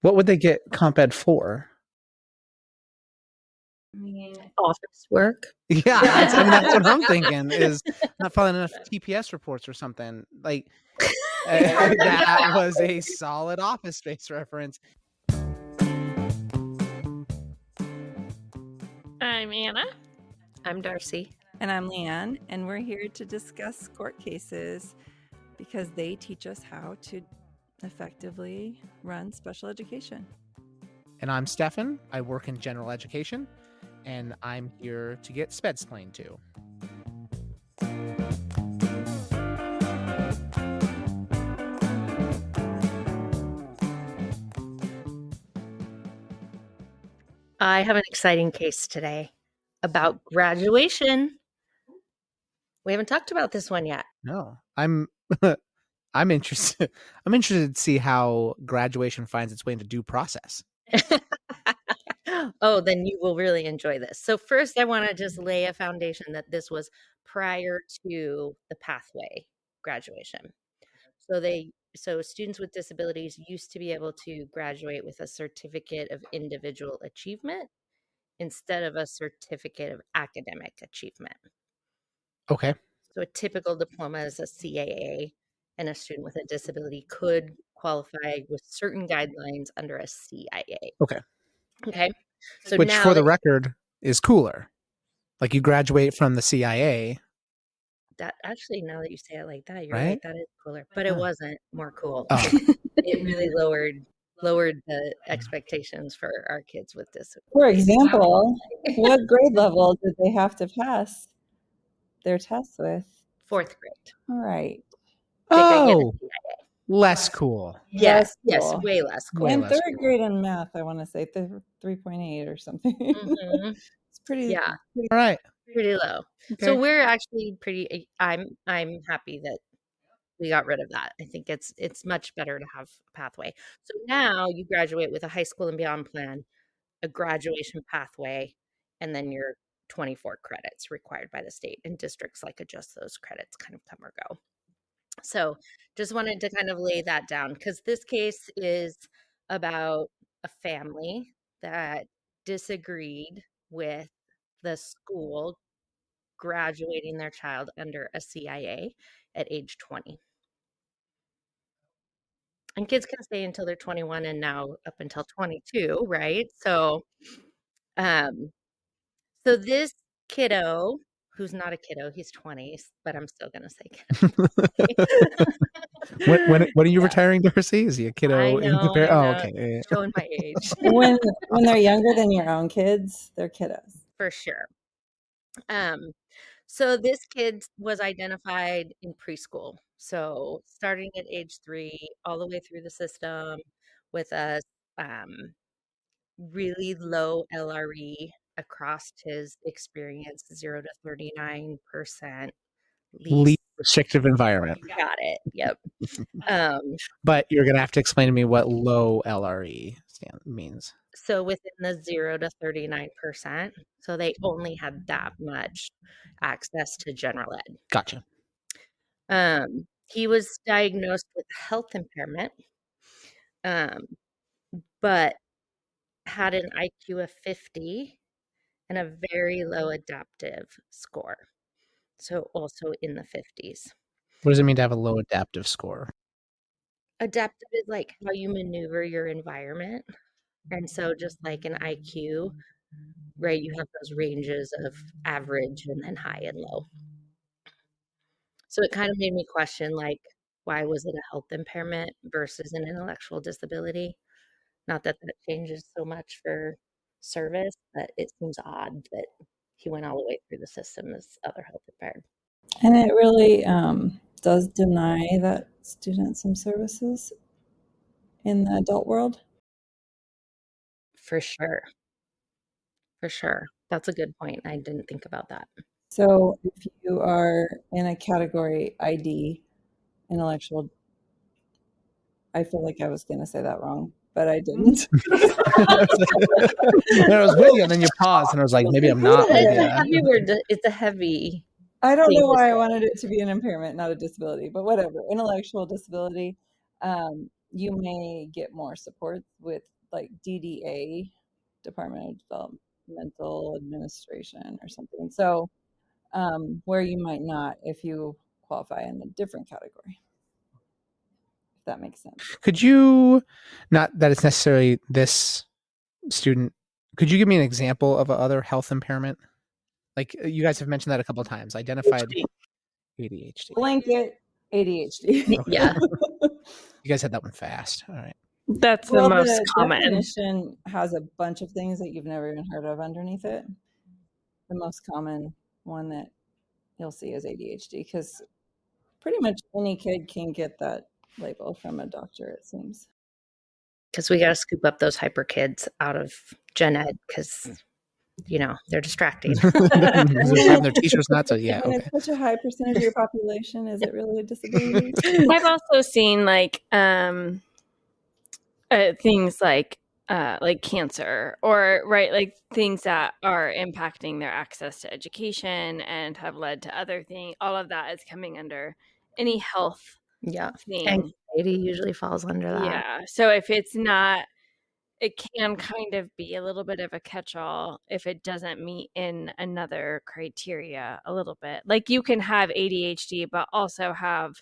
What would they get comp ed for? Office work. Yeah, that's what I'm thinking, is not filing enough TPS reports or something. Like, that was a solid Office Space reference. I'm Anna. I'm Darcy. And I'm Leanne, and we're here to discuss court cases because they teach us how to effectively run special education. And I'm Stefan. I work in general education, and I'm here to get sped-splained too. I have an exciting case today about graduation. We haven't talked about this one yet. No, I'm interested. I'm interested to see how graduation finds its way into due process. Oh, then you will really enjoy this. So first, I want to just lay a foundation that this was prior to the pathway graduation. So students with disabilities used to be able to graduate with a certificate of individual achievement instead of a certificate of academic achievement. Okay. So a typical diploma is a CAA, and a student with a disability could qualify with certain guidelines under a CIA. Okay. So which, now for the record, is cooler. Like, you graduate from the CIA. That actually, now that you say it like that, you're right. right. That is cooler, but it wasn't more cool. Oh. It really lowered the expectations for our kids with disabilities. For example, what grade level did they have to pass their tests with? 4th grade. All right. Oh, less cool. Yes, Less cool. way less cool. Way And less third cool. grade in math, I want to say 3.8 or something. Mhm. It's pretty. Yeah. Pretty, All right. Pretty low. Okay. So we're actually pretty. I'm happy that we got rid of that. I think it's much better to have a pathway. So now you graduate with a high school and beyond plan, a graduation pathway, and then your 24 credits required by the state, and districts like adjust those credits kind of come or go. So just wanted to kind of lay that down, because this case is about a family that disagreed with the school graduating their child under a CIA at age 20. And kids can stay until they're 21 and now up until 22, right? So this kiddo, who's not a kiddo, he's 20, but I'm still going to say kiddo. When are you retiring, Darcy? Is he a kiddo? I know, Oh, okay. Showing my age. when they're younger than your own kids, they're kiddos. For sure. So this kid was identified in preschool. So starting at age 3, all the way through the system with a really low LRE across his experience, 0 to 39%. Least restrictive environment. Got it. Yep. But you're going to have to explain to me what low LRE means. So within the 0 to 39%, so they only had that much access to general ed. Gotcha. He was diagnosed with health impairment, but had an IQ of 50 and a very low adaptive score. So also in the 50s. What does it mean to have a low adaptive score? Adaptive is like how you maneuver your environment. And so just like an IQ, right, you have those ranges of average and then high and low. So it kind of made me question, like, why was it a health impairment versus an intellectual disability? Not that that changes so much for service, but it seems odd that he went all the way through the system as other health impaired. And it really does deny that student some services in the adult world. For sure. That's a good point. I didn't think about that. So if you are in a category ID, intellectual, I feel like I was going to say that wrong, but I didn't. I was with you, and then you paused, and I was like, maybe I'm not. It's a heavy. I don't know why I wanted it to be an impairment, not a disability, but whatever. Intellectual disability. you may get more support with like DDA, Department of Developmental Administration or something. So where you might not if you qualify in a different category, if that makes sense. Could you, not that it's necessarily this student, could you give me an example of a other health impairment? Like you guys have mentioned that a couple of times. Identified ADHD. Blanket ADHD. Okay. Yeah. You guys had that one fast. All right. That's the Well, most the common. definition has a bunch of things that you've never even heard of underneath it. The most common one that you'll see is ADHD, because pretty much any kid can get that label from a doctor, it seems. Because we got to scoop up those hyper kids out of gen ed because, they're distracting. Just having their teachers not so, yeah, When okay. it's such a high percentage of your population, is it really a disability? I've also seen things like cancer or like things that are impacting their access to education and have led to other things. All of that is coming under any health Yeah. thing. Anxiety usually falls under that. Yeah. So if it's not, it can kind of be a little bit of a catch-all if it doesn't meet in another criteria a little bit. Like you can have ADHD, but also have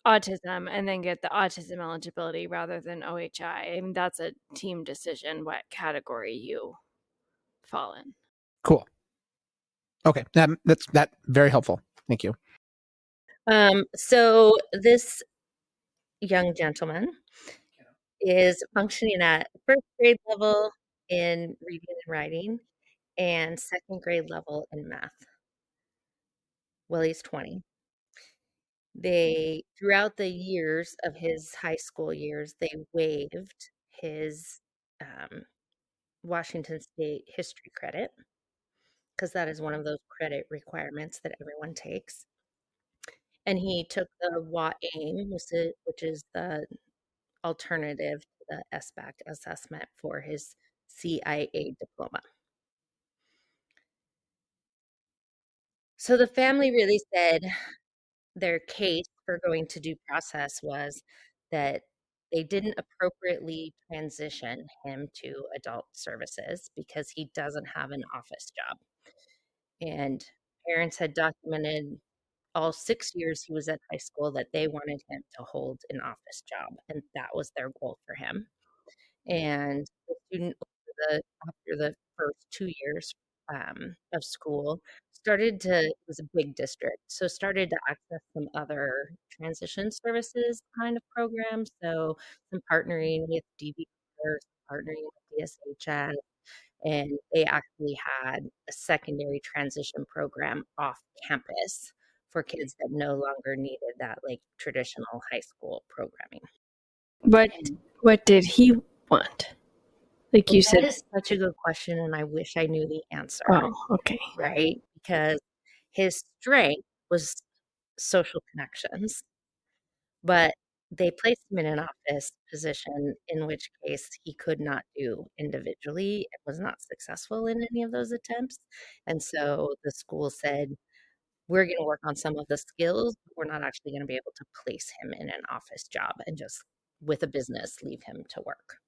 autism and then get the autism eligibility rather than OHI. I mean, that's a team decision what category you fall in. Cool. Okay. That's very helpful. Thank you. So this young gentleman is functioning at first grade level in reading and writing and second grade level in math. Well, he's 20. Throughout the years of his high school years, they waived his Washington State history credit because that is one of those credit requirements that everyone takes. And he took the WAAIM, which is the alternative to the SBAC assessment for his CIA diploma. So the family really said their case for going to due process was that they didn't appropriately transition him to adult services because he doesn't have an office job. And parents had documented all 6 years he was at high school that they wanted him to hold an office job, and that was their goal for him. And the student after the first 2 years of school it was a big district, so started to access some other transition services kind of programs. So some partnering with DVR, partnering with DSHS, and they actually had a secondary transition program off campus for kids that no longer needed that like traditional high school programming. What did he want? Like you That said. is such a good question, and I wish I knew the answer. Oh, okay. Right? Because his strength was social connections, but they placed him in an office position, in which case he could not do individually and was not successful in any of those attempts. And so the school said, we're going to work on some of the skills, but we're not actually going to be able to place him in an office job and just with a business leave him to work.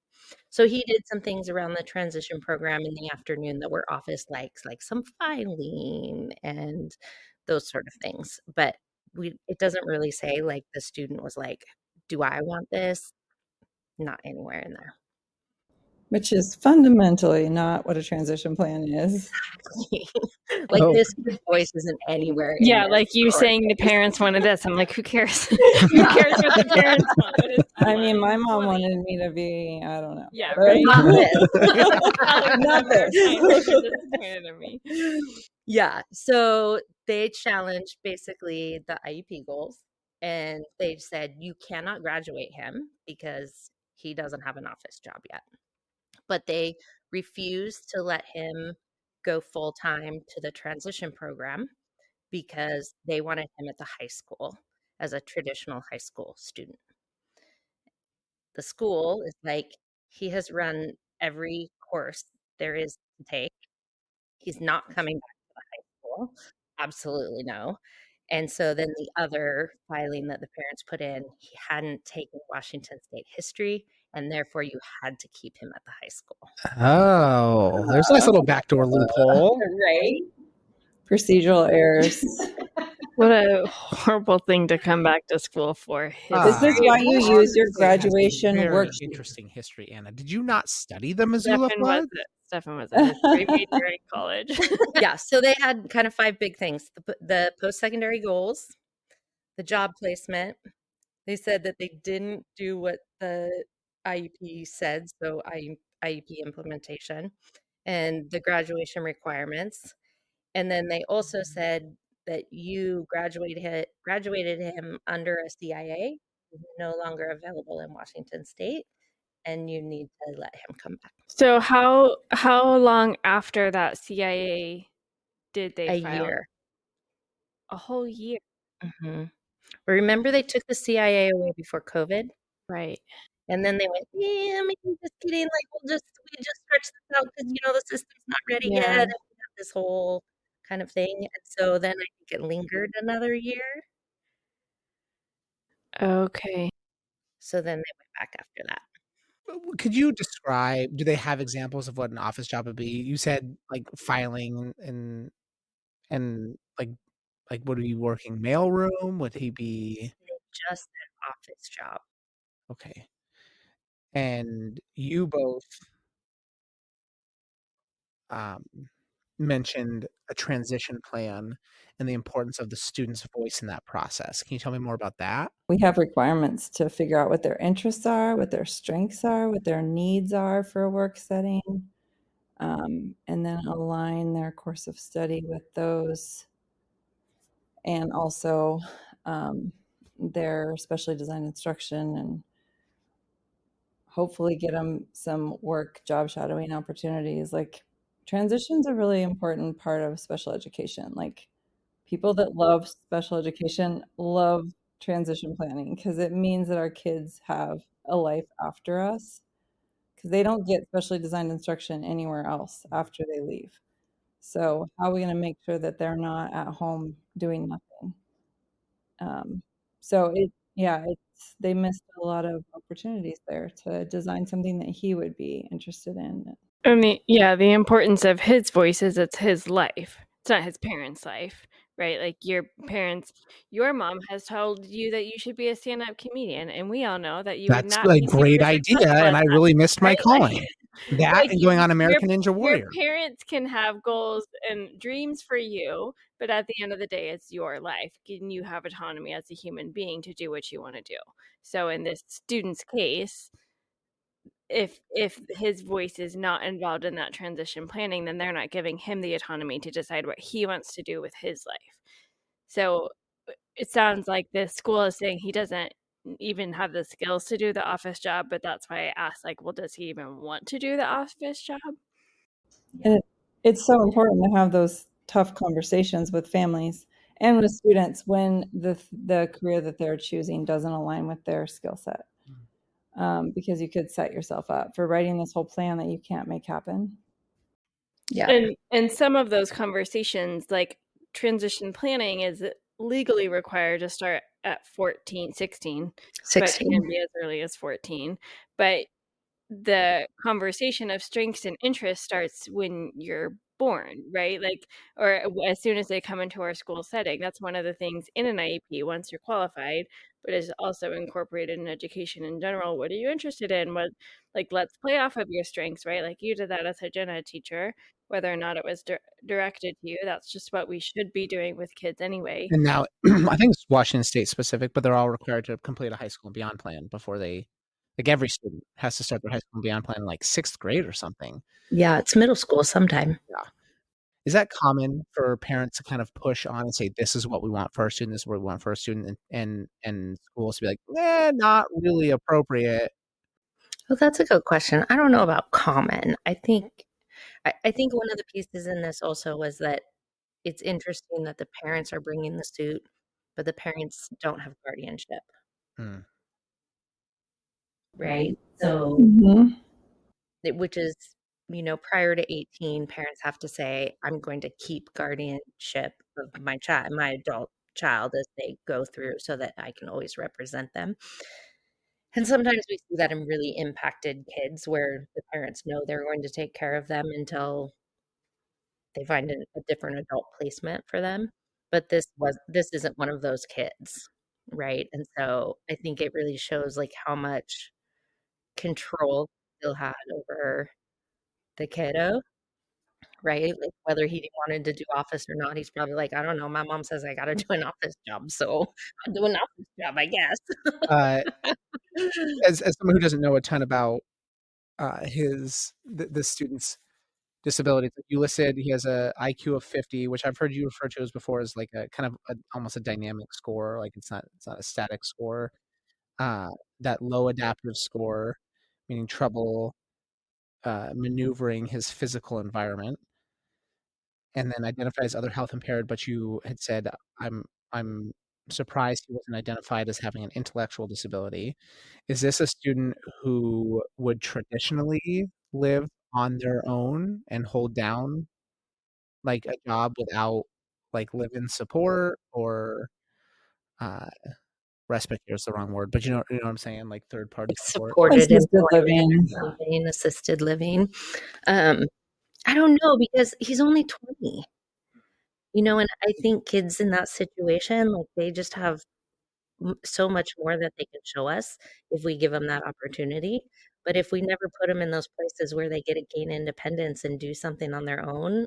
So he did some things around the transition program in the afternoon that were office likes, like some filing and those sort of things. But it doesn't really say like the student was like, do I want this? Not anywhere in there. Which is fundamentally not what a transition plan is. Like Oh. this kid's voice isn't anywhere in Yeah, there. like you saying the parents wanted this. I'm like, who cares? Who cares what the parents want? What is I mean, my mom wanted me to be, I don't know. Yeah, But right. Not this. Not this. Disappointed in me. Yeah. So they challenged basically the IEP goals, and they said you cannot graduate him because he doesn't have an office job yet. But they refused to let him go full time to the transition program because they wanted him at the high school as a traditional high school student. The school is like, he has run every course there is to take. He's not coming back to the high school. Absolutely no. And so then the other filing that the parents put in, he hadn't taken Washington State history, and therefore you had to keep him at the high school. Oh, there's a nice little backdoor loophole. Right? Procedural errors. What a horrible thing to come back to school for. This is why you Well, use your it has a graduation very worksheet. interesting history, Anna. Did you not study the Missoula flood? Stefan was a history major in college. Yeah, so they had kind of 5 big things: the post-secondary goals, the job placement. They said that they didn't do what the IEP said, so IEP implementation, and the graduation requirements. And then they also said that you graduated him under a CIA, who's no longer available in Washington State, and you need to let him come back. So how long after that CIA did they A file? year. A whole year. Remember they took the CIA away before COVID? Right. And then they went, yeah, maybe just kidding. Like, we just stretch this out because, the system's not ready yet. And we have this whole kind of thing. And so then I think it lingered another year. Okay. So then they went back after that. Could you describe, do they have examples of what an office job would be? You said like filing and like would he be working mailroom? Would he be Just an office job. okay? And you both mentioned a transition plan and the importance of the student's voice in that process. Can you tell me more about that? We have requirements to figure out what their interests are, what their strengths are, what their needs are for a work setting, and then align their course of study with those, and also their specially designed instruction, and hopefully get them some work job shadowing opportunities. Like, transition's a really important part of special education. Like, people that love special education love transition planning because it means that our kids have a life after us, because they don't get specially designed instruction anywhere else after they leave. So how are we going to make sure that they're not at home doing nothing? So they missed a lot of opportunities there to design something that he would be interested in. And the importance of his voice is it's his life. It's not his parents' life, right? Like your mom has told you that you should be a stand-up comedian, and we all know that you would That's not a be great super idea, successful at and I that, really missed my right? calling. That Like and going on your American Ninja Warrior. parents can have goals and dreams for you, but at the end of the day, it's your life, and you have autonomy as a human being to do what you want to do. So in this student's case, if his voice is not involved in that transition planning, then they're not giving him the autonomy to decide what he wants to do with his life. So it sounds like the school is saying he doesn't even have the skills to do the office job, but that's why I asked, like, well, does he even want to do the office job? And it's so important to have those tough conversations with families and with students when the career that they're choosing doesn't align with their skill set. Because you could set yourself up for writing this whole plan that you can't make happen. Yeah. And some of those conversations, like transition planning, is legally required to start at 16, but can be as early as 14. But the conversation of strengths and interests starts when you're born, right? Like, or as soon as they come into our school setting. That's one of the things in an IEP once you're qualified, but is also incorporated in education in general. What are you interested in? Let's play off of your strengths, right? Like you did that as a gen ed teacher, whether or not it was directed to you. That's just what we should be doing with kids anyway. And now, I think it's Washington State specific, but they're all required to complete a high school and beyond plan before they, like every student has to start their high school and beyond plan in like 6th grade or something. Yeah, it's middle school sometime. Yeah. Is that common for parents to kind of push on and say, this is what we want for our student, this is what we want for our student, and schools to be like, not really appropriate? Well, that's a good question. I don't know about common. I think one of the pieces in this also was that it's interesting that the parents are bringing the suit, but the parents don't have guardianship. Hmm. Right? So, which is, prior to 18, parents have to say, I'm going to keep guardianship of my adult child as they go through so that I can always represent them. And sometimes we see that in really impacted kids where the parents know they're going to take care of them until they find a different adult placement for them. But this isn't one of those kids, right? And so I think it really shows like how much control still had over the kiddo, right? Like whether he wanted to do office or not, he's probably like, I don't know. My mom says I got to do an office job, so I'll do an office job, I guess. As someone who doesn't know a ton about the student's disabilities, you listed he has a IQ of 50, which I've heard you refer to as before as like a kind of almost a dynamic score, like it's not a static score. That low adaptive score, meaning trouble maneuvering his physical environment, and then identified as other health impaired. But you had said I'm surprised he wasn't identified as having an intellectual disability. Is this a student who would traditionally live on their own and hold down like a job without like live-in support or uh respite here is the wrong word, but you know what I'm saying, like third party Like support? supported Assisted employment living. or something, assisted living. I don't know because he's only 20, and I think kids in that situation, like they just have so much more that they can show us if we give them that opportunity. But if we never put them in those places where they get to gain independence and do something on their own,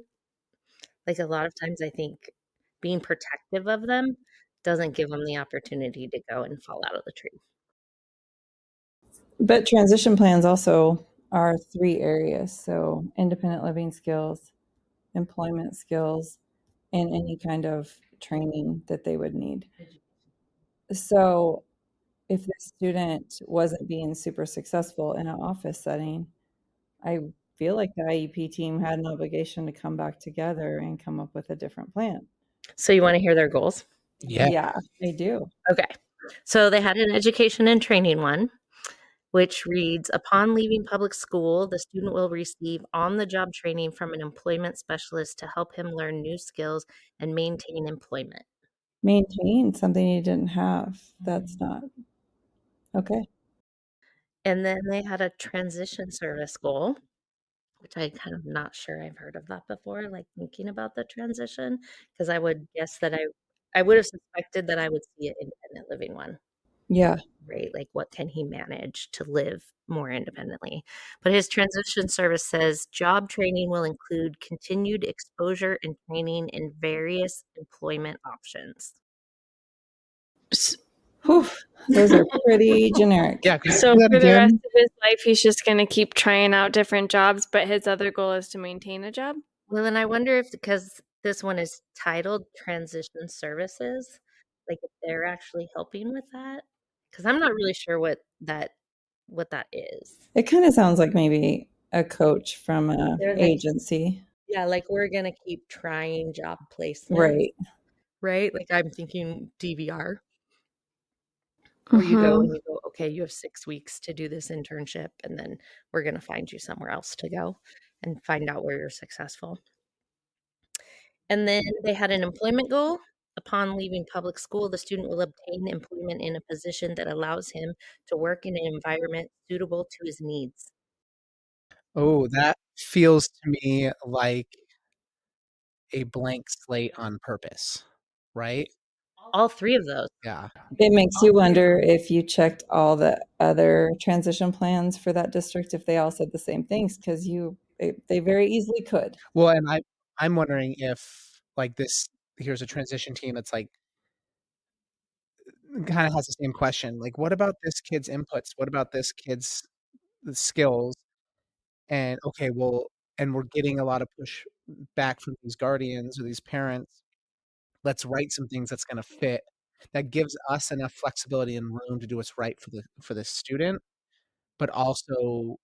like a lot of times I think being protective of them doesn't give them the opportunity to go and fall out of the tree. But transition plans also are 3 areas. So independent living skills, employment skills, and any kind of training that they would need. So if the student wasn't being super successful in an office setting, I feel like the IEP team had an obligation to come back together and come up with a different plan. So you want to hear their goals? Yeah, they do. Okay. So they had an education and training one, which reads, upon leaving public school, the student will receive on-the-job training from an employment specialist to help him learn new skills and maintain employment. Maintain something you didn't have. That's not okay. And then they had a transition service goal, which I kind of not sure I've heard of that before, like thinking about the transition, because I would guess that I would have suspected that I would see an independent living one. Yeah. Right? Like, what can he manage to live more independently? But his transition service says job training will include continued exposure and training in various employment options. Whew, those are pretty generic. Yeah. So for the rest of his life, he's just going to keep trying out different jobs, but his other goal is to maintain a job? Well, and I wonder if because this one is titled transition services, like if they're actually helping with that, because I'm not really sure what that is. It kind of sounds like maybe a coach from an They're like, agency. yeah, like we're gonna keep trying job placement, right? Like I'm thinking DVR, where you go and you go, okay, you have 6 weeks to do this internship, and then we're gonna find you somewhere else to go and find out where you're successful. And then they had an employment goal. Upon leaving public school, the student will obtain employment in a position that allows him to work in an environment suitable to his needs. Oh, that feels to me like a blank slate on purpose, right? All 3 of those. Yeah. It makes you wonder if you checked all the other transition plans for that district, if they all said the same things, because they very easily could. Well, and I'm wondering if like here's a transition team that's like kind of has the same question. Like, what about this kid's inputs? What about this kid's skills? And okay, well, and we're getting a lot of push back from these guardians or these parents. Let's write some things that's going to fit. That gives us enough flexibility and room to do what's right for the student, but also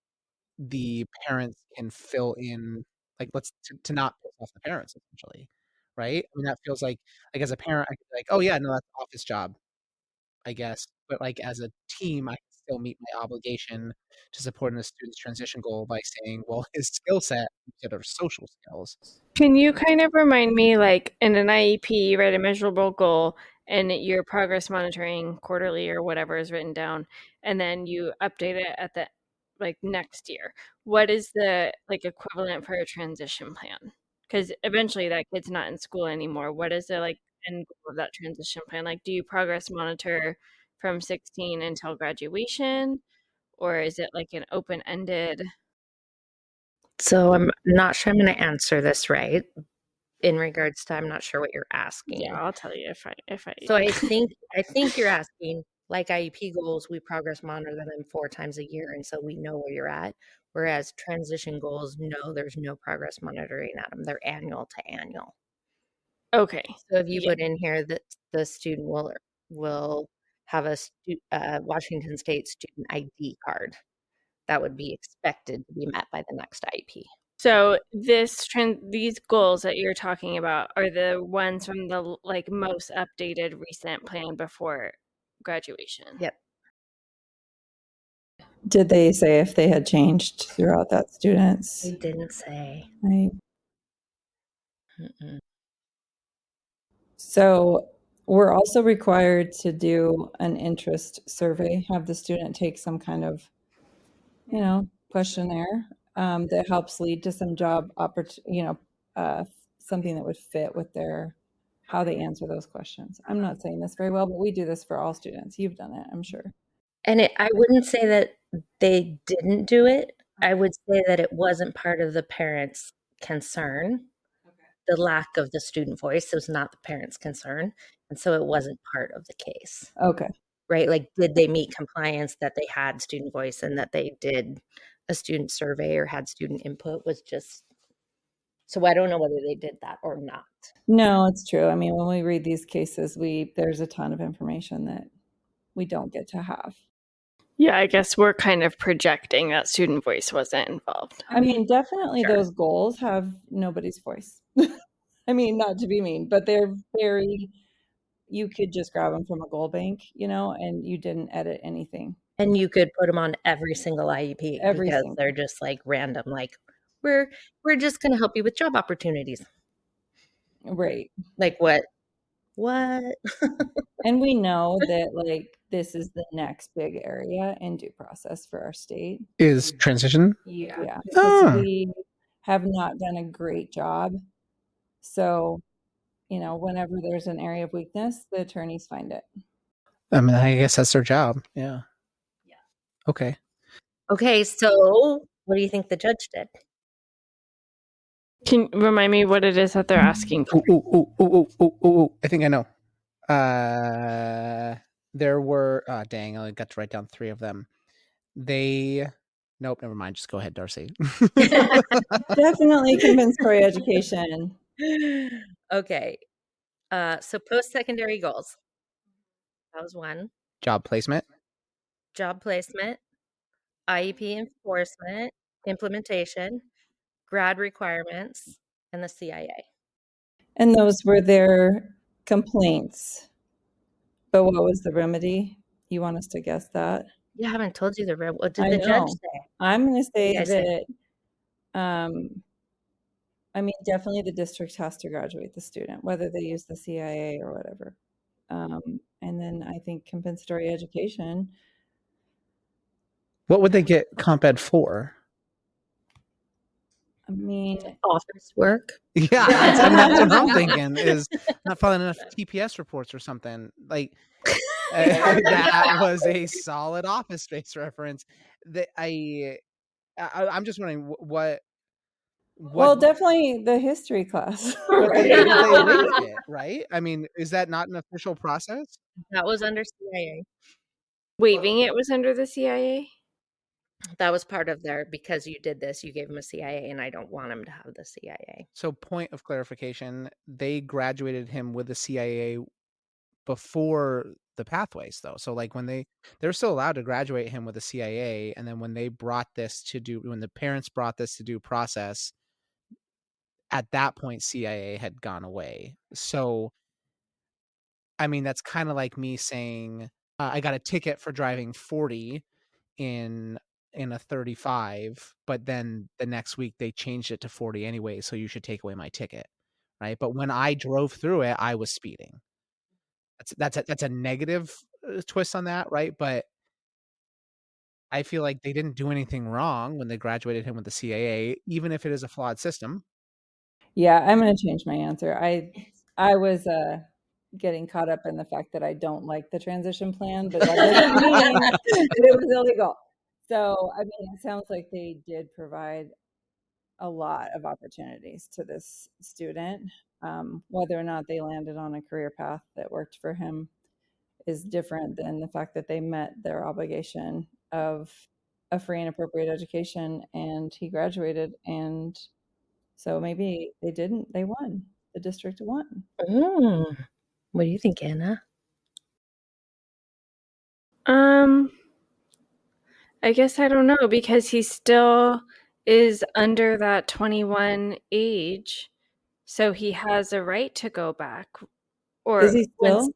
the parents can fill in, like, let's to not piss off the parents essentially, right? I mean, that feels like as a parent, I could be like, oh yeah, no, that's an office job, I guess. But like as a team, I can still meet my obligation to supporting the student's transition goal by saying, well, his skill set instead of social skills. Can you kind of remind me, like in an IEP, you write a measurable goal, and you're progress monitoring quarterly or whatever is written down, and then you update it at the like next year. What is the like equivalent for a transition plan? Because eventually that kid's not in school anymore. What is the like end goal of that transition plan? Like, do you progress monitor from 16 until graduation, or is it like an open ended? So I'm not sure I'm going to answer this right in regards to I'm not sure what you're asking. Yeah, I'll tell you if I. So I think you're asking, like IEP goals, we progress monitor them 4 times a year, and so we know where you're at. Whereas transition goals, no, there's no progress monitoring at them. They're annual to annual. Okay. So if you Yeah. put in here that the student will have a Washington State student ID card, that would be expected to be met by the next IEP. So these goals that you're talking about are the ones from the like most updated recent plan before graduation. Yep. Did they say if they had changed throughout that student's? They didn't say. Right. Mm-mm. So we're also required to do an interest survey, have the student take some kind of, questionnaire that helps lead to some job something that would fit with how they answer those questions. I'm not saying this very well, but we do this for all students. You've done it, I'm sure. And I wouldn't say that they didn't do it. I would say that it wasn't part of the parents' concern. The lack of the student voice was not the parents' concern. And so it wasn't part of the case, Okay. right? Like, did they meet compliance that they had student voice and that they did a student survey or had student input was just, so I don't know whether they did that or not. No, it's true. I mean, when we read these cases, there's a ton of information that we don't get to have. Yeah, I guess we're kind of projecting that student voice wasn't involved. I mean, definitely Sure. those goals have nobody's voice. I mean, not to be mean, but they're very, you could just grab them from a goal bank, and you didn't edit anything. And you could put them on every single IEP because single. they're just like random, like we're just going to help you with job opportunities. Right. Like what? And we know that like this is the next big area in due process for our state. Is transition? Yeah. Because Oh. we have not done a great job. So, whenever there's an area of weakness, the attorneys find it. I mean, I guess that's their job. Yeah. Okay. Okay, so what do you think the judge did? Can you remind me what it is that they're asking for? I think I know. There were dang, I only got to write down 3 of them. Nope, never mind. Just go ahead, Darcy. Definitely compensatory education. Okay. So post-secondary goals. That was one. Job placement. Job placement, IEP enforcement, implementation, grad requirements, and the CIA. And those were their complaints. But what was the remedy? You want us to guess that? Yeah, I haven't told you what did I the judge know. say? I'm going to say You guys say. that, I mean, definitely the district has to graduate the student, whether they use the CIA or whatever. And then I think compensatory education. What would they get comp ed for? I mean, Office work. Yeah, that's what I'm thinking, is not filing enough TPS reports or something. Like that was a solid Office Space reference. That I'm just wondering what. well, definitely the history class. But they waived it, right? I mean, is that not an official process? That was under CIA. Waiving it was under the CIA? That was part of their, because you did this, you gave them a CIA, and I don't want them to have the CIA. So, point of clarification, they graduated him with the CIA before the pathways, though. So, like when they're still allowed to graduate him with the CIA, and then when the parents brought this to due process, at that point, CIA had gone away. So, I mean, that's kind of like me saying, I got a ticket for driving 40 in a 35, but then the next week they changed it to 40 anyway, so you should take away my ticket, right? But when I drove through it, I was speeding. that's a negative twist on that, right? But I feel like they didn't do anything wrong when they graduated him with the CAA, even if it is a flawed system. Yeah, I'm gonna change my answer. I was getting caught up in the fact that I don't like the transition plan, but that doesn't mean that it was illegal. So, I mean, it sounds like they did provide a lot of opportunities to this student. Whether or not they landed on a career path that worked for him is different than the fact that they met their obligation of a free and appropriate education, and he graduated, and so maybe they won. The district won. What do you think, Anna? I guess I don't know, because he still is under that 21 age, so he has a right to go back. Or Is he once still?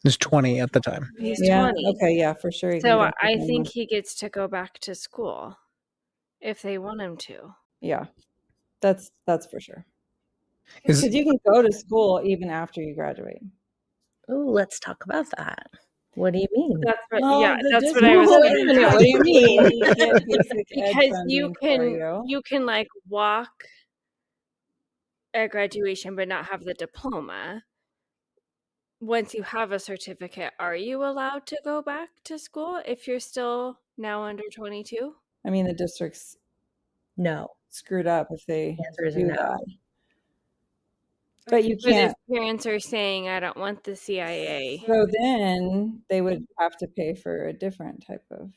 He's 20 at the time. he's Yeah. 20. Okay. Yeah, for sure. he can So go I for think one. he gets to go back to school if they want him to. Yeah, that's for sure. Is Because you can go to school even after you graduate. Oh, let's talk about that. What do you mean? That's what, Well, yeah, the that's what I district- was wait a gonna minute, talk what do you mean? about. We get basic ed Because you funding for can you can like walk at graduation but not have the diploma. Once you have a certificate, are you allowed to go back to school if you're still now under 22? I mean, the district's No. screwed up if they The answer is do no. that. But you But if can't. parents are saying, I don't want the CIA. So then they would have to pay for a different type of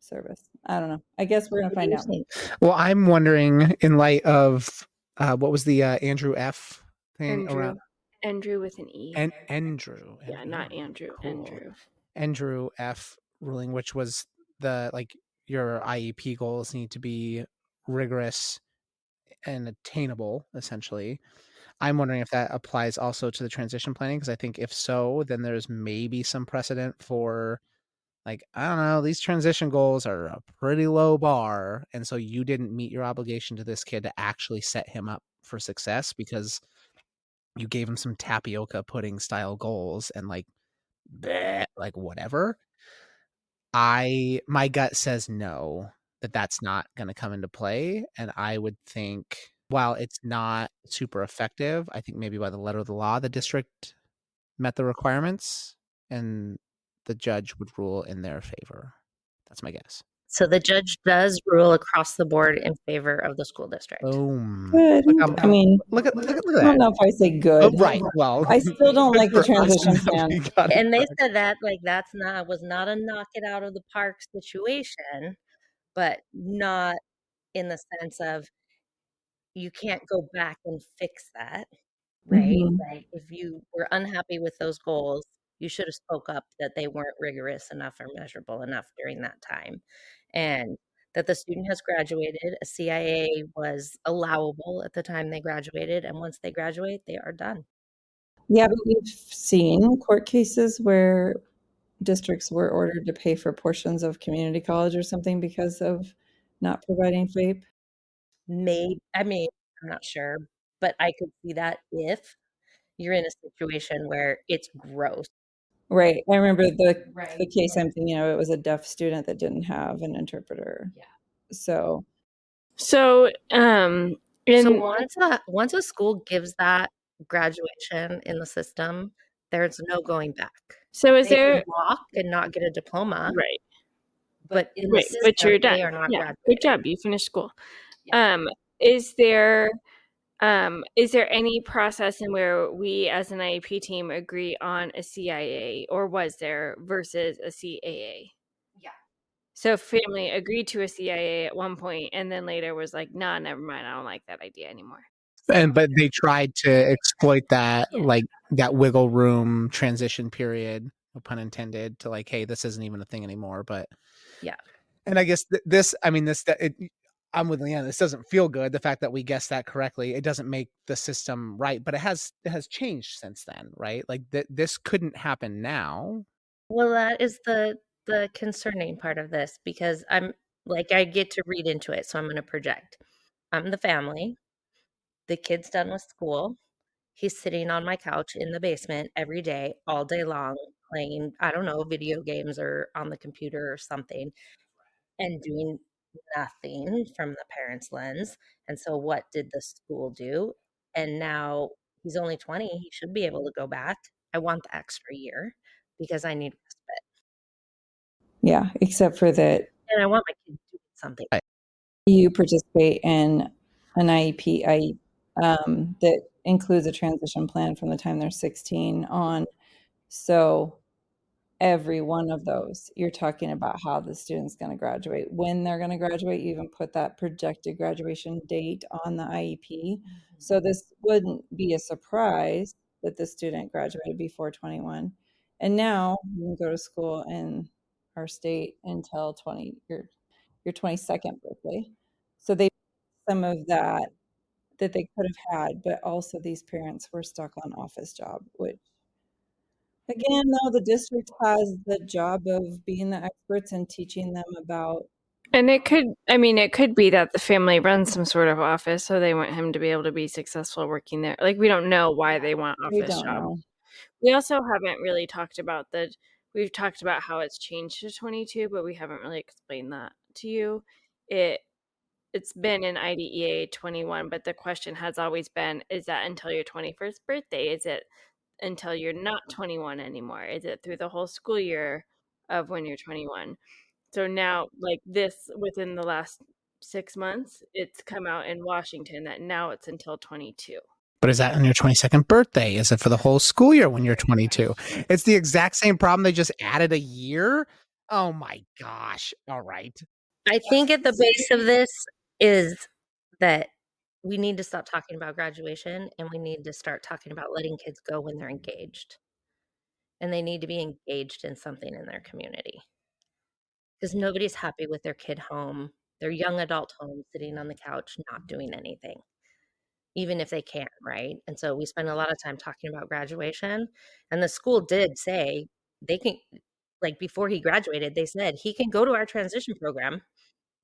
service. I don't know. I guess we're gonna What do find you out. think? well, I'm wondering in light of what was the Andrew F thing around Andrew with an E. Andrew. Yeah, not Andrew. Cool. Andrew F ruling, which was the like your IEP goals need to be rigorous and attainable, essentially. I'm wondering if that applies also to the transition planning, because I think if so, then there's maybe some precedent for like, I don't know, these transition goals are a pretty low bar, and so you didn't meet your obligation to this kid to actually set him up for success because you gave him some tapioca pudding style goals and like bleh, like whatever. My gut says no, that's not going to come into play, and I would think while it's not super effective, I think maybe by the letter of the law the district met the requirements and the judge would rule in their favor. That's my guess. So the judge does rule across the board in favor of the school district. Boom. Good. I mean, look at I that. don't know if I say good. Right. Well, I still don't good like the for us transition that plan. we got it And they correct. said that like was not a knock it out of the park situation, but not in the sense of you can't go back and fix that, right? Mhm. Like if you were unhappy with those goals, you should have spoke up that they weren't rigorous enough or measurable enough during that time. And that the student has graduated, a CIA was allowable at the time they graduated, and once they graduate, they are done. Yeah, but we've seen court cases where districts were ordered to pay for portions of community college or something because of not providing FAPE. I mean, I'm not sure, but I could see that if you're in a situation where it's gross. Right. I remember the case I'm thinking of, it was a deaf student that didn't have an interpreter. Yeah. So So, once a school gives that graduation in the system, there's no going back. So is They there can walk and not get a diploma, right? but in the Right, system, but you're done. they are not Yeah, graduating. good job. You finished school. Yeah. Is there any process in where we as an IEP team agree on a CIA, or was there, versus a CAA? Yeah. So family agreed to a CIA at one point and then later was like, nah, never mind. I don't like that idea anymore. But they tried to exploit that, Yeah. like that wiggle room transition period, no pun intended, to like, hey, this isn't even a thing anymore. But Yeah. And I guess I'm with Leanna. This doesn't feel good. The fact that we guessed that correctly, it doesn't make the system right, but it has changed since then, right? Like this couldn't happen now. Well, that is the concerning part of this, because I get to read into it, so I'm going to project. I'm the family. The kid's done with school. He's sitting on my couch in the basement every day, all day long, playing, I don't know, video games or on the computer or something, and doing nothing from the parents' lens. And so, what did the school do? And now he's only 20. He should be able to go back. I want the extra year because I need respite. Yeah, except for that And I want my kid doing something. you participate in an IEP that includes a transition plan from the time they're 16 on. So every one of those, you're talking about how the student's going to graduate, when they're going to graduate. You even put that projected graduation date on the IEP. So this wouldn't be a surprise that the student graduated before 21. And now you can go to school in our state until your 22nd birthday. So they some of that they could have had, but also these parents were stuck on office job, which again, though, the district has the job of being the experts and teaching them about. And it could be that the family runs some sort of office, so they want him to be able to be successful working there. Like, we don't know why they want We office don't job. know. We also haven't really talked about we've talked about how it's changed to 22, but we haven't really explained that to you. It's been in IDEA 21, but the question has always been, is that until your 21st birthday? Is it until you're not 21 anymore? Is it through the whole school year of when you're 21? So now, like this, within the last 6 months, it's come out in Washington that now it's until 22. But is that on your 22nd birthday? Is it for the whole school year when you're 22? It's the exact same problem. They just added a year. Oh my gosh. All right. I think at the base of this is that we need to stop talking about graduation and we need to start talking about letting kids go when they're engaged. And they need to be engaged in something in their community. Because nobody's happy with their kid home, their young adult home, sitting on the couch, not doing anything, even if they can, right? And so we spend a lot of time talking about graduation. And the school did say they can, like before he graduated, they said he can go to our transition program.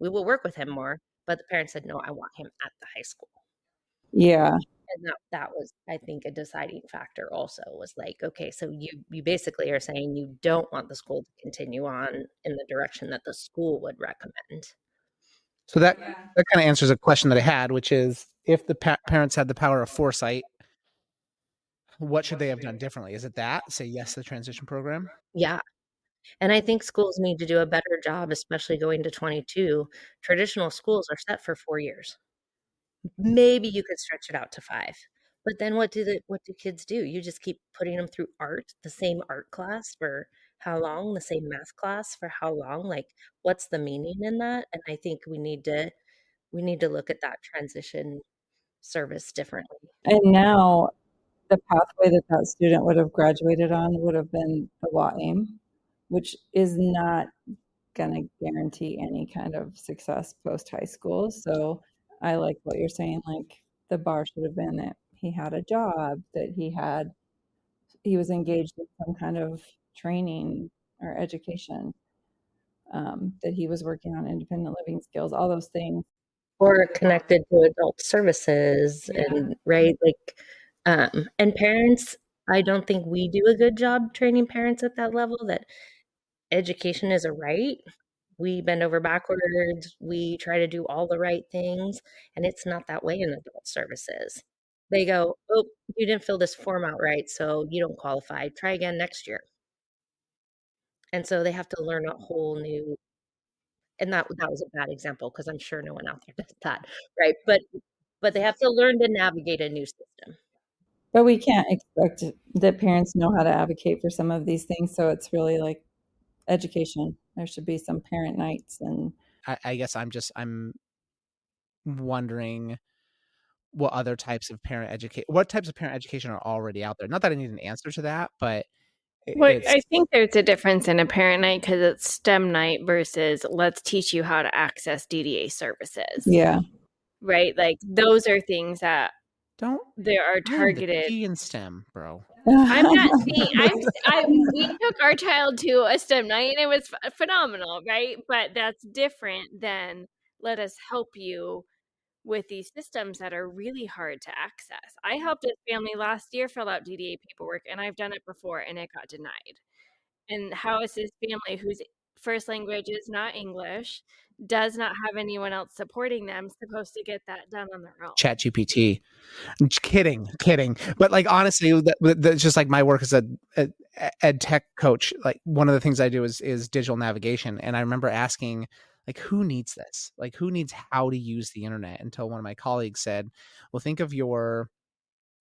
We will work with him more. But the parents said, no, I want him at the high school. Yeah. And that was, I think, a deciding factor also was like, okay, so you basically are saying you don't want the school to continue on in the direction that the school would recommend. So that kind of answers a question that I had, which is if the parents had the power of foresight, what should they have done differently? Is it that? Say yes to the transition program? Yeah. And I think schools need to do a better job, especially going to 22. Traditional schools are set for 4 years. Maybe you could stretch it out to 5. But then what do kids do? You just keep putting them through art, the same art class for how long, the same math class for how long? Like, what's the meaning in that? And I think we need to look at that transition service differently. And now the pathway that that student would have graduated on would have been the WAEM, which is not going to guarantee any kind of success post high school. So I like what you're saying. Like the bar should have been that he had a job, that he was engaged in some kind of training or education, that he was working on independent living skills, all those things. Or connected to adult services and right, like, and parents, I don't think we do a good job training parents at that level that education is a right. We bend over backwards, we try to do all the right things, and it's not that way in adult services. They go, "Oh, you didn't fill this form out right, so you don't qualify. Try again next year." And so they have to learn a whole new, and that was a bad example because I'm sure no one out there does that, right? But they have to learn to navigate a new system. But we can't expect that parents know how to advocate for some of these things. So it's really like education. There should be some parent nights. And I guess I'm wondering what types of parent education are already out there. Not that I need an answer to that, but I think there's a difference in a parent night because it's STEM night versus let's teach you how to access DDA services. Yeah. Right? Like those are things that they are targeted. T in STEM, bro. I'm not saying we took our child to a STEM night and it was phenomenal, right? But that's different than let us help you with these systems that are really hard to access. I helped a family last year fill out DDA paperwork, and I've done it before, and it got denied. And how is this family whose first language is not English, does not have anyone else supporting them, supposed to get that done on their own? ChatGPT. Kidding. But like honestly, that's just like my work as a ed tech coach. Like one of the things I do is digital navigation, and I remember asking, like, who needs this? Like, who needs how to use the internet? Until one of my colleagues said, "Well, think of your."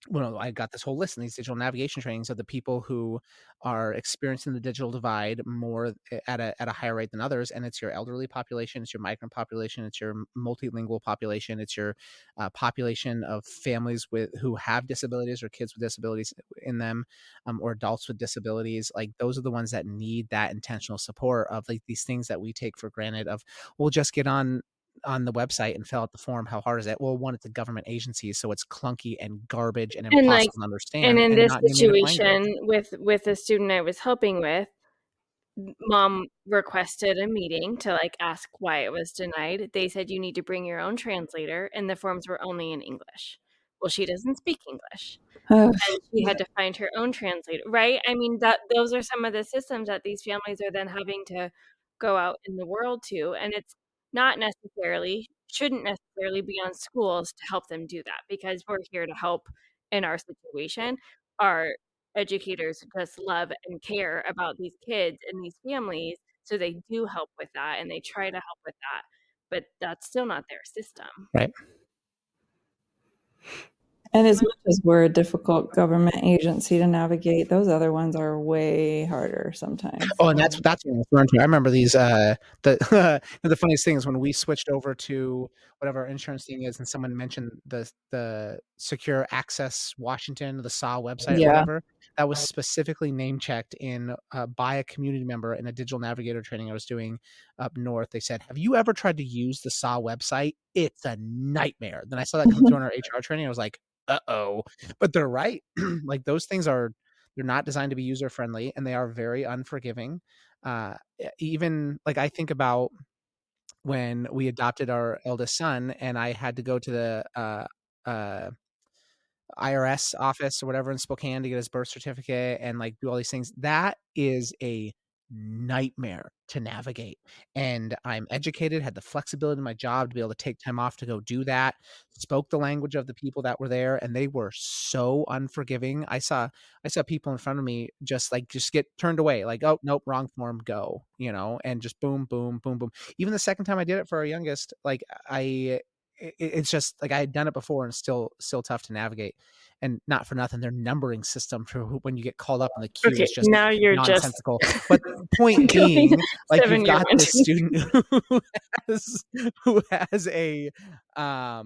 Well, I got this whole list in these digital navigation trainings of the people who are experiencing the digital divide more at a higher rate than others, and it's your elderly population, it's your migrant population, it's your multilingual population, it's your population of families who have disabilities or kids with disabilities in them, or adults with disabilities. Like those are the ones that need that intentional support of like these things that we take for granted. Of we'll just get on the website and fill out the form. How hard is it? Well, one, it's a government agency, so it's clunky and garbage and And like, impossible to and understand, in and this not in your native language. situation with a student I was helping with, mom requested a meeting to like ask why it was denied. They said you need to bring your own translator, and the forms were only in English. Well, she doesn't speak English, and she had to find her own translator, right? I mean, that those are some of the systems that these families are then having to go out in the world to, and it's not necessarily shouldn't necessarily be on schools to help them do that, because we're here to help in our situation. Our educators just love and care about these kids and these families, so they do help with that and they try to help with that, but that's still not their system. Right. And as much as we're a difficult government agency to navigate, those other ones are way harder sometimes. Oh, and that's what I'm referring to. I remember these the the funniest thing is when we switched over to whatever our insurance thing is, and someone mentioned the Secure Access Washington, the SAW website or Yeah. whatever. That was specifically name checked in by a community member in a digital navigator training I was doing up north. They said, "Have you ever tried to use the SAW website? It's a nightmare." Then I saw that come through in our HR training. I was like, "Uh-oh." But they're right. Like those things they're not designed to be user friendly, and they are very unforgiving. Even like I think about when we adopted our eldest son, and I had to go to the uh, IRS office or whatever in Spokane to get his birth certificate and like do all these things. That is a nightmare to navigate. And I'm educated, had the flexibility in my job to be able to take time off to go do that, spoke the language of the people that were there, and they were so unforgiving. I saw people in front of me just get turned away, like, oh nope, wrong form, go, and just boom, boom, boom, boom. Even the second time I did it for our youngest, like it's just like I had done it before, and it's still tough to navigate. And not for nothing, their numbering system for when you get called up in the queue Okay, is just now you're just nonsensical. But point going being, like you've 7-year got one. this student who has a uh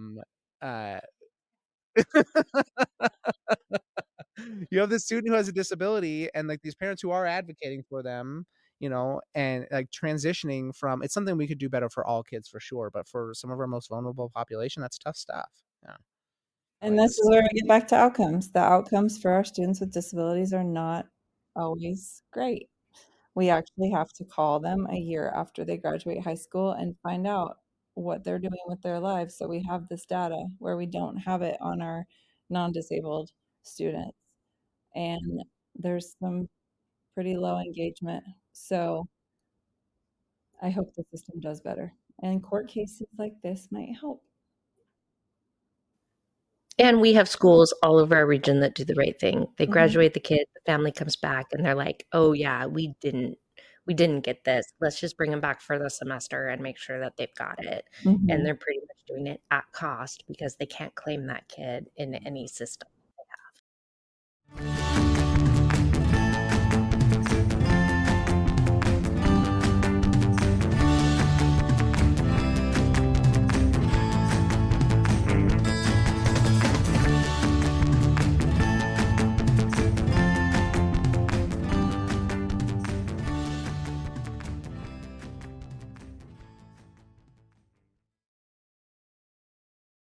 you have this student who has a disability, and like these parents who are advocating for them, and like transitioning from, it's something we could do better for all kids for sure, but for some of our most vulnerable population, that's tough stuff. Yeah. And this is where we get back to outcomes. The outcomes for our students with disabilities are not always great. We actually have to call them a year after they graduate high school and find out what they're doing with their lives. So we have this data where we don't have it on our non-disabled students. And there's some pretty low engagement. So I hope the system does better. And court cases like this might help. And we have schools all over our region that do the right thing. They graduate the kid, the family comes back, and they're like, "Oh yeah, we didn't get this. Let's just bring them back for the semester and make sure that they've got it." And they're pretty much doing it at cost because they can't claim that kid in any system they have.